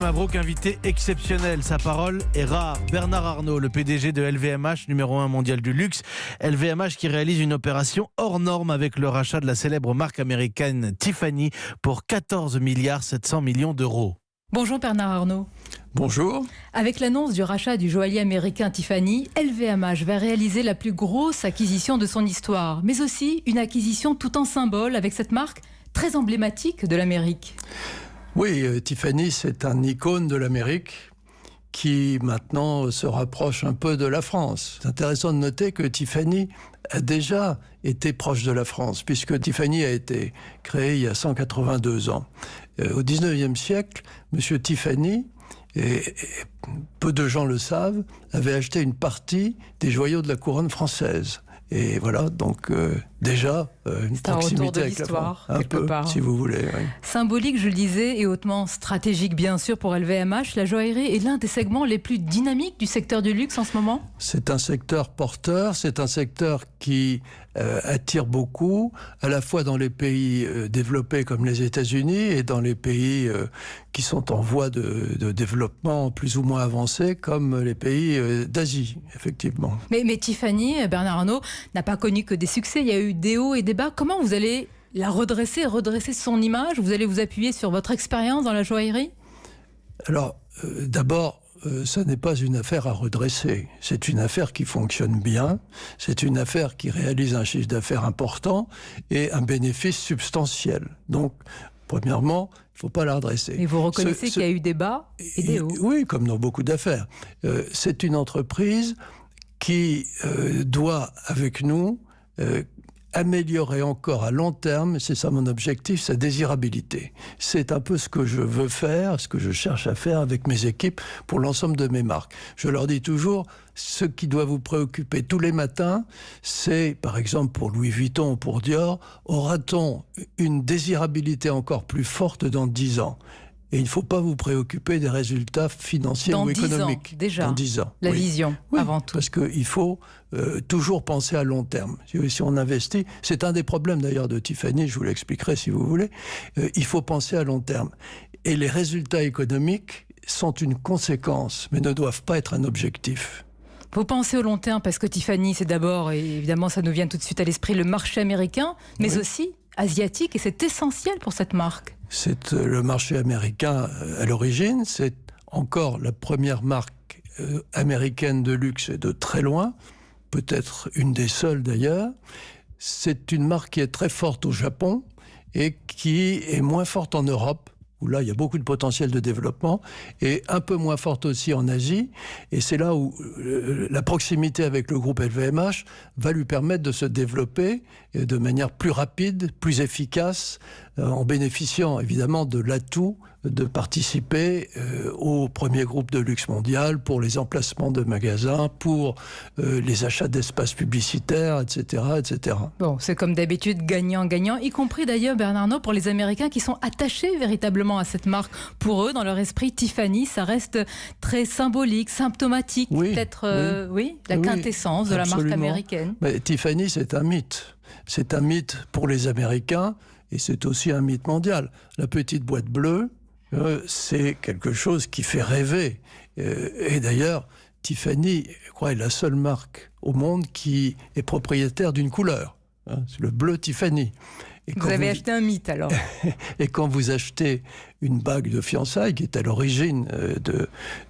Mabrouk, invité exceptionnel. Sa parole est rare. Bernard Arnault, le PDG de LVMH, numéro 1 mondial du luxe. LVMH qui réalise une opération hors norme avec le rachat de la célèbre marque américaine Tiffany pour 14 milliards 700 millions d'euros. Bonjour Bernard Arnault. Bonjour. Avec l'annonce du rachat du joaillier américain Tiffany, LVMH va réaliser la plus grosse acquisition de son histoire, mais aussi une acquisition tout en symbole avec cette marque très emblématique de l'Amérique. Oui, Tiffany, c'est un icône de l'Amérique qui maintenant se rapproche un peu de la France. C'est intéressant de noter que Tiffany a déjà été proche de la France, puisque Tiffany a été créé il y a 182 ans. Au 19e siècle, M. Tiffany, et peu de gens le savent, avait acheté une partie des joyaux de la couronne française. Et voilà, donc déjà une proximité avec la France, un peu, part. Si vous voulez. Oui. Symbolique, je le disais, et hautement stratégique bien sûr pour LVMH, la joaillerie est l'un des segments les plus dynamiques du secteur du luxe en ce moment. C'est un secteur porteur, c'est un secteur qui attire beaucoup, à la fois dans les pays développés comme les États-Unis et dans les pays qui sont en voie de développement plus ou moins avancé, comme les pays d'Asie, effectivement. Mais Tiffany, Bernard Arnault, n'a pas connu que des succès. Il y a eu des hauts et des bas. Comment vous allez la redresser son image? Vous allez vous appuyer sur votre expérience dans la joaillerie? Alors, d'abord, ça n'est pas une affaire à redresser. C'est une affaire qui fonctionne bien. C'est une affaire qui réalise un chiffre d'affaires important et un bénéfice substantiel. Donc, premièrement, il ne faut pas la redresser. Et vous reconnaissez qu'il y a eu des bas et des hauts? Oui, comme dans beaucoup d'affaires. C'est une entreprise qui doit, avec nous, améliorer encore à long terme, c'est ça mon objectif, sa désirabilité. C'est un peu ce que je veux faire, ce que je cherche à faire avec mes équipes pour l'ensemble de mes marques. Je leur dis toujours, ce qui doit vous préoccuper tous les matins, c'est, par exemple, pour Louis Vuitton ou pour Dior, aura-t-on une désirabilité encore plus forte dans 10 ans ? Et il ne faut pas vous préoccuper des résultats financiers ou économiques. Dans 10 ans, déjà. Dans 10 ans. La vision, oui, avant tout. Parce qu'il faut toujours penser à long terme. Si on investit, c'est un des problèmes d'ailleurs de Tiffany, je vous l'expliquerai si vous voulez, il faut penser à long terme. Et les résultats économiques sont une conséquence, mais ne doivent pas être un objectif. Vous pensez au long terme parce que Tiffany, c'est d'abord, et évidemment ça nous vient tout de suite à l'esprit, le marché américain, mais oui, aussi asiatique, et c'est essentiel pour cette marque. C'est le marché américain à l'origine, c'est encore la première marque américaine de luxe de très loin, peut-être une des seules d'ailleurs. C'est une marque qui est très forte au Japon et qui est moins forte en Europe, où là il y a beaucoup de potentiel de développement, et un peu moins forte aussi en Asie. Et c'est là où la proximité avec le groupe LVMH va lui permettre de se développer de manière plus rapide, plus efficace, en bénéficiant évidemment de l'atout de participer au premier groupe de luxe mondial pour les emplacements de magasins, pour les achats d'espaces publicitaires, etc., etc. Bon, c'est comme d'habitude gagnant-gagnant, y compris d'ailleurs, Bernard Arnault, pour les Américains qui sont attachés véritablement à cette marque. Pour eux, dans leur esprit, Tiffany, ça reste très symbolique, symptomatique, oui, peut-être oui, la quintessence de la marque américaine. Mais Tiffany, c'est un mythe. C'est un mythe pour les Américains et c'est aussi un mythe mondial. La petite boîte bleue, c'est quelque chose qui fait rêver. Et d'ailleurs, Tiffany, je crois, est la seule marque au monde qui est propriétaire d'une couleur. C'est le bleu Tiffany. Et vous avez acheté un mythe, alors. Et quand vous achetez une bague de fiançailles, qui est à l'origine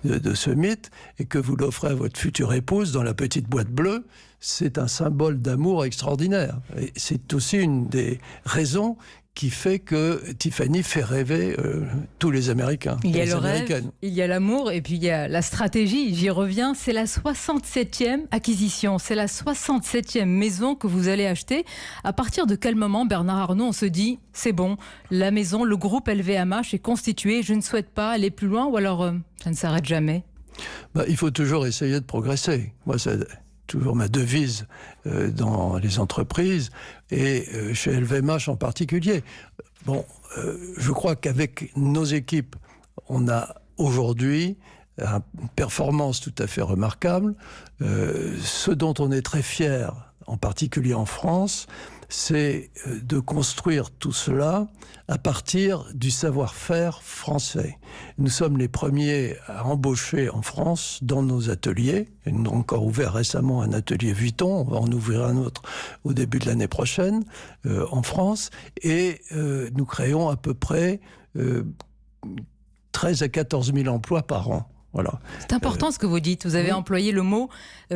de ce mythe, et que vous l'offrez à votre future épouse dans la petite boîte bleue, c'est un symbole d'amour extraordinaire. Et c'est aussi une des raisons qui fait que Tiffany fait rêver tous les Américains. Il y a le rêve, il y a l'amour, et puis il y a la stratégie. J'y reviens, c'est la 67e acquisition, c'est la 67e maison que vous allez acheter. À partir de quel moment, Bernard Arnault, on se dit, c'est bon, la maison, le groupe LVMH est constitué, je ne souhaite pas aller plus loin, ou alors ça ne s'arrête jamais? Il faut toujours essayer de progresser. Moi, c'est toujours ma devise dans les entreprises et chez LVMH en particulier. Bon, je crois qu'avec nos équipes, on a aujourd'hui une performance tout à fait remarquable. Ce dont on est très fier, en particulier en France, c'est de construire tout cela à partir du savoir-faire français. Nous sommes les premiers à embaucher en France dans nos ateliers. Nous avons encore ouvert récemment un atelier Vuitton, on va en ouvrir un autre au début de l'année prochaine en France, et nous créons à peu près 13 à 14 000 emplois par an. Voilà. C'est important ce que vous dites. Vous avez employé le mot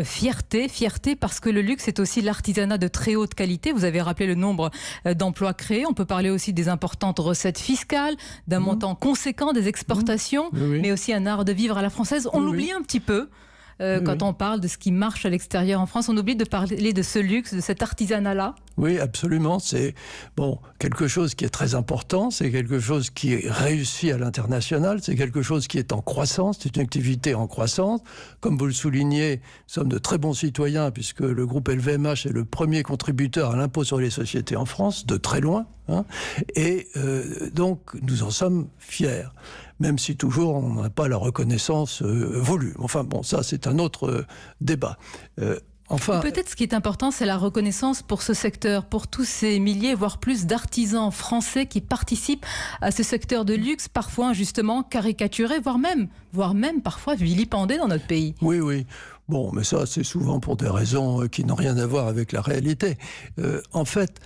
fierté. Fierté parce que le luxe est aussi l'artisanat de très haute qualité. Vous avez rappelé le nombre d'emplois créés. On peut parler aussi des importantes recettes fiscales, d'un montant conséquent des exportations, mais aussi un art de vivre à la française. On l'oublie un petit peu. Quand on parle de ce qui marche à l'extérieur en France, on oublie de parler de ce luxe, de cet artisanat-là. Oui, absolument. C'est quelque chose qui est très important, c'est quelque chose qui est réussi à l'international, c'est quelque chose qui est en croissance, c'est une activité en croissance. Comme vous le soulignez, nous sommes de très bons citoyens puisque le groupe LVMH est le premier contributeur à l'impôt sur les sociétés en France, de très loin. Et donc, nous en sommes fiers. Même si toujours on n'a pas la reconnaissance voulue. Enfin bon, ça c'est un autre débat. Peut-être ce qui est important, c'est la reconnaissance pour ce secteur, pour tous ces milliers, voire plus d'artisans français qui participent à ce secteur de luxe, parfois injustement caricaturé, voire même parfois vilipendé dans notre pays. Oui. Bon, mais ça c'est souvent pour des raisons qui n'ont rien à voir avec la réalité. En fait,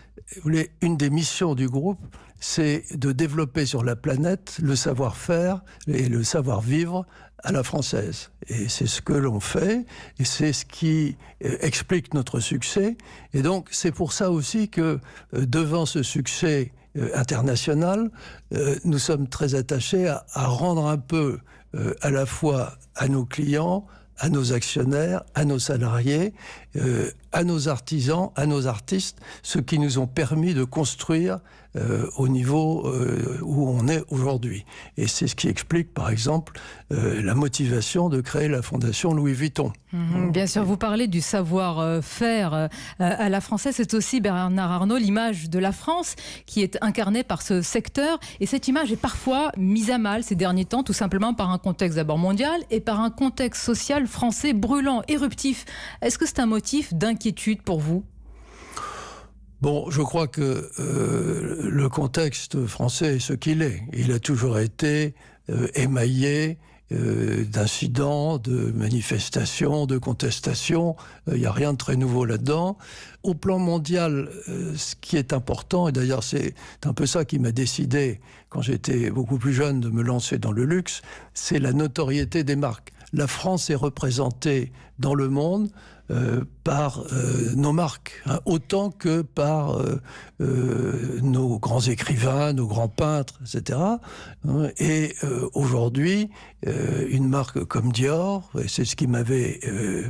une des missions du groupe, c'est de développer sur la planète le savoir-faire et le savoir-vivre à la française. Et c'est ce que l'on fait, et c'est ce qui explique notre succès. Et donc, c'est pour ça aussi que, devant ce succès international, nous sommes très attachés à rendre un peu, à la fois à nos clients, à nos actionnaires, à nos salariés, à nos artisans, à nos artistes, ce qui nous ont permis de construire au niveau où on est aujourd'hui. Et c'est ce qui explique, par exemple, la motivation de créer la Fondation Louis Vuitton. Bien sûr, vous parlez du savoir-faire à la française. C'est aussi, Bernard Arnault, l'image de la France qui est incarnée par ce secteur. Et cette image est parfois mise à mal ces derniers temps, tout simplement par un contexte d'abord mondial et par un contexte social français brûlant, éruptif. Est-ce que c'est un motif d'inquiétude pour vous ? Bon, je crois que le contexte français est ce qu'il est. Il a toujours été émaillé d'incidents, de manifestations, de contestations. Il n'y a rien de très nouveau là-dedans. Au plan mondial, ce qui est important, et d'ailleurs c'est un peu ça qui m'a décidé, quand j'étais beaucoup plus jeune, de me lancer dans le luxe, c'est la notoriété des marques. La France est représentée dans le monde par nos marques, autant que par nos grands écrivains, nos grands peintres, etc. Et aujourd'hui, une marque comme Dior, et c'est ce qui m'avait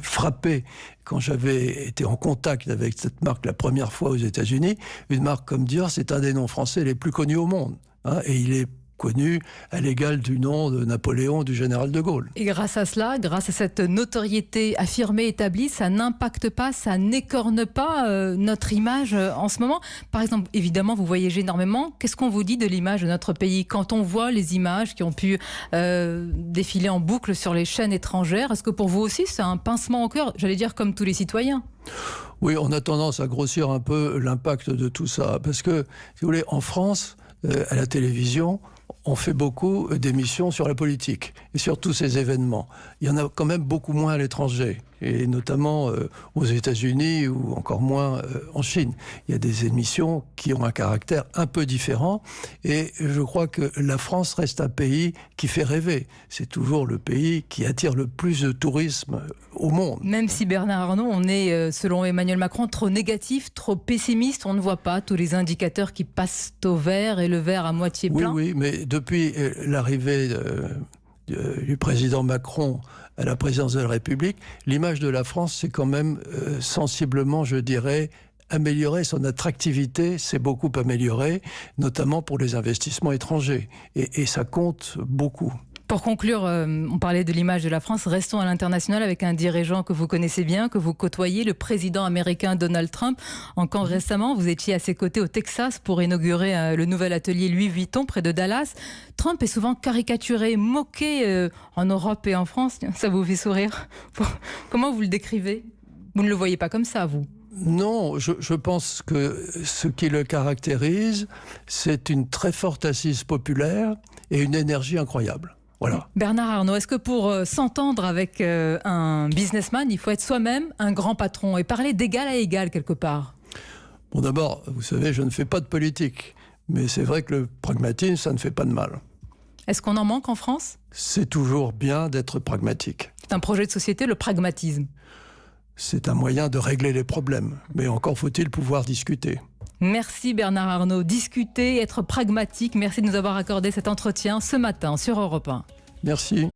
frappé quand j'avais été en contact avec cette marque la première fois aux États-Unis, une marque comme Dior, c'est un des noms français les plus connus au monde. Et il est connu à l'égal du nom de Napoléon, du général de Gaulle. Et grâce à cela, grâce à cette notoriété affirmée, établie, ça n'impacte pas, ça n'écorne pas notre image en ce moment. Par exemple, évidemment, vous voyagez énormément. Qu'est-ce qu'on vous dit de l'image de notre pays quand on voit les images qui ont pu défiler en boucle sur les chaînes étrangères? Est-ce que pour vous aussi, c'est un pincement au cœur? J'allais dire comme tous les citoyens. Oui, on a tendance à grossir un peu l'impact de tout ça. Parce que, si vous voulez, en France, à la télévision, on fait beaucoup d'émissions sur la politique et sur tous ces événements. Il y en a quand même beaucoup moins à l'étranger, et notamment aux États-Unis ou encore moins en Chine. Il y a des émissions qui ont un caractère un peu différent, et je crois que la France reste un pays qui fait rêver. C'est toujours le pays qui attire le plus de tourisme au monde. Même si, Bernard Arnault, on est, selon Emmanuel Macron, trop négatif, trop pessimiste, on ne voit pas tous les indicateurs qui passent au vert et le verre à moitié plein. Oui, mais depuis l'arrivée du président Macron à la présidence de la République, l'image de la France s'est quand même sensiblement, je dirais, améliorée. Son attractivité s'est beaucoup améliorée, notamment pour les investissements étrangers. Et ça compte beaucoup. Pour conclure, on parlait de l'image de la France. Restons à l'international avec un dirigeant que vous connaissez bien, que vous côtoyez, le président américain Donald Trump. Encore récemment, vous étiez à ses côtés au Texas pour inaugurer le nouvel atelier Louis Vuitton près de Dallas. Trump est souvent caricaturé, moqué en Europe et en France. Ça vous fait sourire? Comment vous le décrivez? Vous ne le voyez pas comme ça, vous? Non, je pense que ce qui le caractérise, c'est une très forte assise populaire et une énergie incroyable. Voilà. Bernard Arnault, est-ce que pour s'entendre avec un businessman, il faut être soi-même un grand patron et parler d'égal à égal quelque part? Bon, d'abord, vous savez, je ne fais pas de politique, mais c'est vrai que le pragmatisme, ça ne fait pas de mal. Est-ce qu'on en manque en France? C'est toujours bien d'être pragmatique. C'est un projet de société, le pragmatisme. C'est un moyen de régler les problèmes, mais encore faut-il pouvoir discuter. Merci Bernard Arnault. Discuter, être pragmatique. Merci de nous avoir accordé cet entretien ce matin sur Europe 1. Merci.